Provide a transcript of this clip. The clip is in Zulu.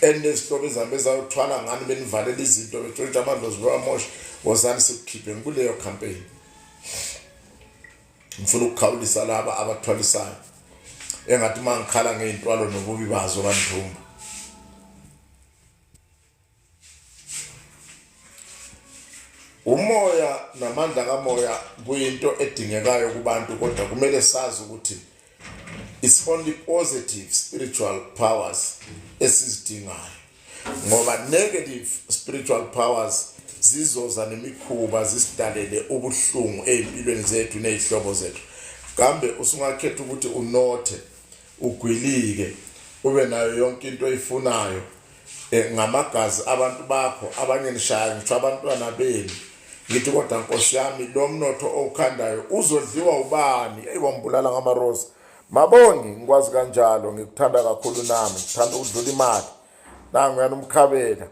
enesitobe ezihambe zayothwala ngani benivalela izinto betshontsha amadlozi bewamosha wozani sikukhiphe kuleyo campaign. Ngifuna ukukhawulisa laba abathwalisayo engathi mangikhala ngeyintwalo nobubi bazo bandumba. Umoya namandla kamoya kuyinto edingekayo kubantu, kodwa kumele sazi ukuthi it's only positive spiritual powers esizidingayo, ngoba negative spiritual powers zizoza nemikhuba zisidalele ubuhlungu empilweni zethu nezihlobo zethu. Kambe usungakhetha ukuthi unothe ugwilike ube nayo yonke into oyifunayo ngamagazi abantu bakho abanye nishaya ngisho abantwana benu. Ngithi kodwa Nkosi yami lo mnotho okhandayo uzodliwa ubani? Eyiwambulala ngamarosi. Mabongi ngikwazi kanjalo, ngikuthanda kakhulu nami ngithanda ukudlula imali. Nangu yana umkhabela.